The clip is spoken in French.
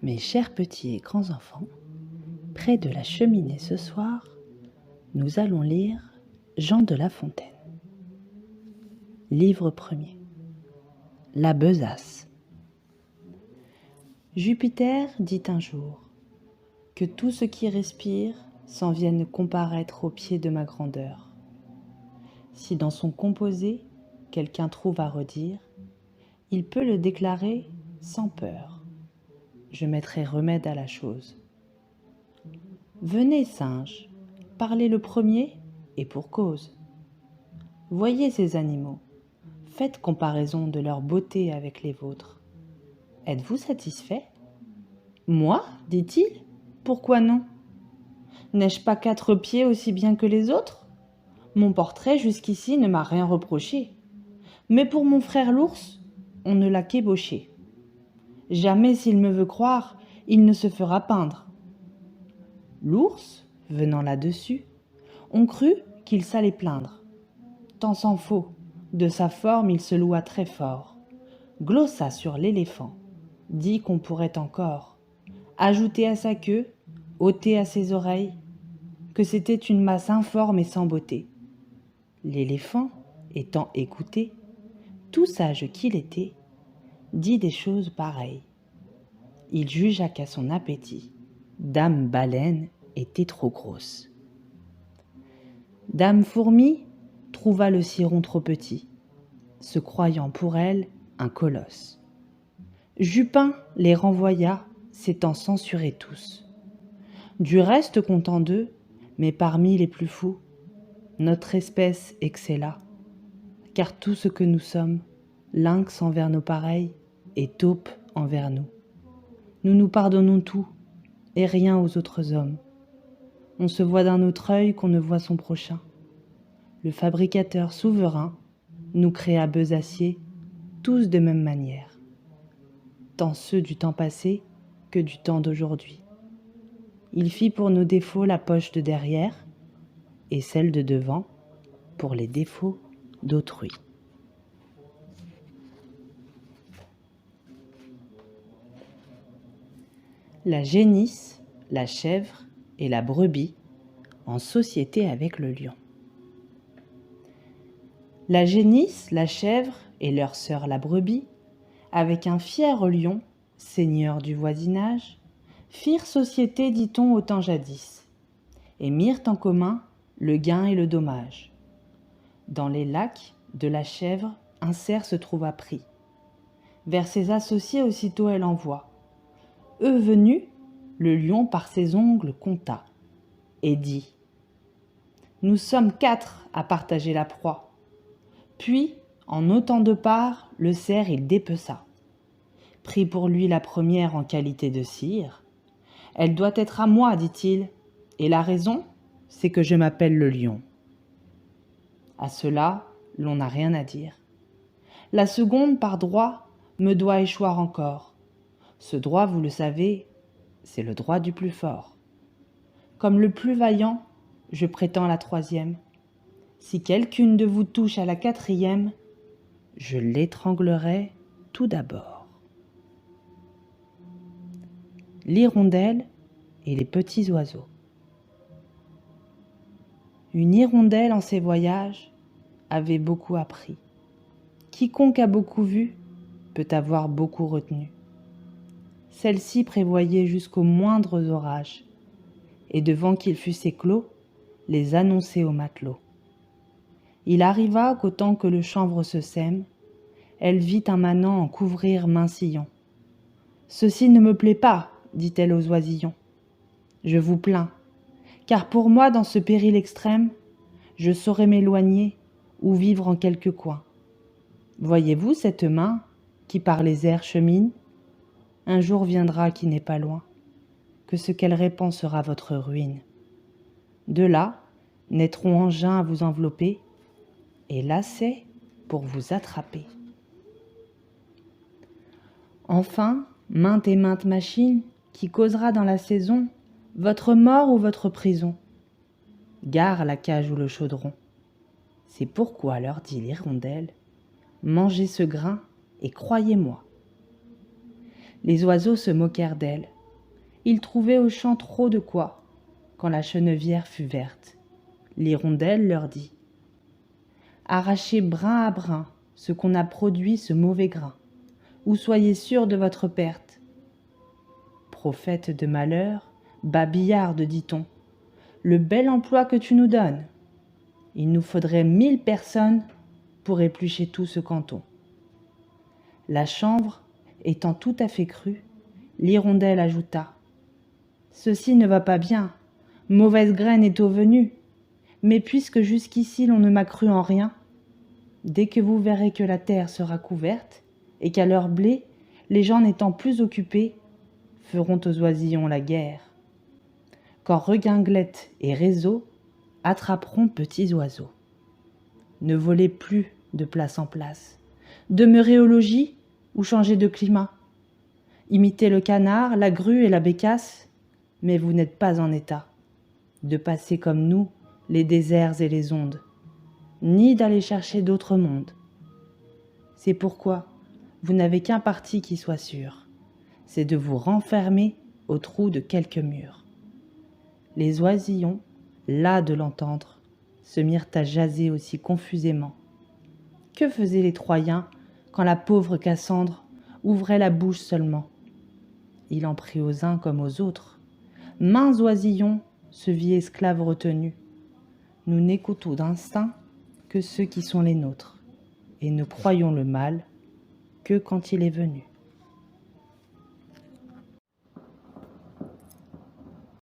Mes chers petits et grands enfants, près de la cheminée ce soir, nous allons lire Jean de La Fontaine. Livre premier. La besace. Jupiter dit un jour que tout ce qui respire s'en vienne comparaître aux pieds de ma grandeur. Si dans son composé quelqu'un trouve à redire, il peut le déclarer sans peur. Je mettrai remède à la chose. Venez, singes, parlez le premier et pour cause. Voyez ces animaux, faites comparaison de leur beauté avec les vôtres. Êtes-vous satisfait ? Moi, dit-il, pourquoi non ? N'ai-je pas 4 pieds aussi bien que les autres ? Mon portrait jusqu'ici ne m'a rien reproché. Mais pour mon frère l'ours, on ne l'a qu'ébauché. Jamais s'il me veut croire, il ne se fera peindre. L'ours, venant là-dessus, on crut qu'il s'allait plaindre. Tant s'en faut, de sa forme il se loua très fort, glossa sur l'éléphant, dit qu'on pourrait encore ajouter à sa queue, ôter à ses oreilles, que c'était une masse informe et sans beauté. L'éléphant, étant écouté, tout sage qu'il était, dit des choses pareilles. Il jugea qu'à son appétit, Dame Baleine était trop grosse. Dame Fourmi trouva le ciron trop petit, se croyant pour elle un colosse. Jupin les renvoya, s'étant censurés tous. Du reste content d'eux, mais parmi les plus fous, notre espèce excella, car tout ce que nous sommes, lynx envers nos pareils et taupe envers nous. Nous nous pardonnons tout, et rien aux autres hommes. On se voit d'un autre œil qu'on ne voit son prochain. Le fabricateur souverain nous créa besaciers, tous de même manière, tant ceux du temps passé que du temps d'aujourd'hui. Il fit pour nos défauts la poche de derrière, et celle de devant pour les défauts d'autrui. La génisse, la chèvre et la brebis en société avec le lion. La génisse, la chèvre et leur sœur la brebis, avec un fier lion, seigneur du voisinage, firent société, dit-on, au temps jadis, et mirent en commun le gain et le dommage. Dans les lacs de la chèvre, un cerf se trouva pris. Vers ses associés aussitôt elle envoie. Eux venus, le lion par ses ongles compta, et dit : Nous sommes 4 à partager la proie. Puis, en autant de parts, le cerf il dépeça. Prit pour lui la première en qualité de sire. Elle doit être à moi, dit-il, et la raison, c'est que je m'appelle le lion. À cela, l'on n'a rien à dire. La seconde, par droit, me doit échoir encore. Ce droit, vous le savez, c'est le droit du plus fort. Comme le plus vaillant, je prétends la 3e. Si quelqu'une de vous touche à la 4e, je l'étranglerai tout d'abord. L'hirondelle et les petits oiseaux. Une hirondelle en ses voyages avait beaucoup appris. Quiconque a beaucoup vu peut avoir beaucoup retenu. Celle-ci prévoyait jusqu'aux moindres orages, et devant qu'ils fussent éclos, les annonçait aux matelots. Il arriva qu'au temps que le chanvre se sème, elle vit un manant en couvrir maint sillon. « Ceci ne me plaît pas, dit-elle aux oisillons. Je vous plains, car pour moi, dans ce péril extrême, je saurais m'éloigner ou vivre en quelque coin. Voyez-vous cette main qui par les airs chemine ? Un jour viendra qui n'est pas loin, que ce qu'elle répand sera votre ruine. De là, naîtront engins à vous envelopper, et lacets pour vous attraper. Enfin, mainte et mainte machine qui causera dans la saison votre mort ou votre prison. Gare la cage ou le chaudron. C'est pourquoi leur dit l'hirondelle, mangez ce grain et croyez-moi. Les oiseaux se moquèrent d'elle, Ils trouvaient au champ trop de quoi, quand la chenevière fut verte. L'hirondelle leur dit: arrachez brin à brin ce qu'on a produit ce mauvais grain, ou soyez sûrs de votre perte. Prophète de malheur, babillarde, dit-on, le bel emploi que tu nous donnes. Il nous faudrait 1000 personnes pour éplucher tout ce canton. La chanvre étant tout à fait crue, l'hirondelle ajouta: ceci ne va pas bien, mauvaise graine est au venu, mais puisque jusqu'ici l'on ne m'a cru en rien, dès que vous verrez que la terre sera couverte, et qu'à leur blé, les gens n'étant plus occupés, feront aux oisillons la guerre. Quand redinglette et réseau attraperont petits oiseaux. Ne volez plus de place en place, demeurez au logis ou changez de climat. Imitez le canard, la grue et la bécasse, mais vous n'êtes pas en état de passer comme nous les déserts et les ondes, ni d'aller chercher d'autres mondes. C'est pourquoi vous n'avez qu'un parti qui soit sûr, c'est de vous renfermer au trou de quelques murs. Les oisillons, las de l'entendre, se mirent à jaser aussi confusément. Que faisaient les Troyens quand la pauvre Cassandre ouvrait la bouche seulement? Il en prit aux uns comme aux autres. Maints oisillons se vit esclaves retenus. Nous n'écoutons d'instinct que ceux qui sont les nôtres, et ne croyons le mal que quand il est venu.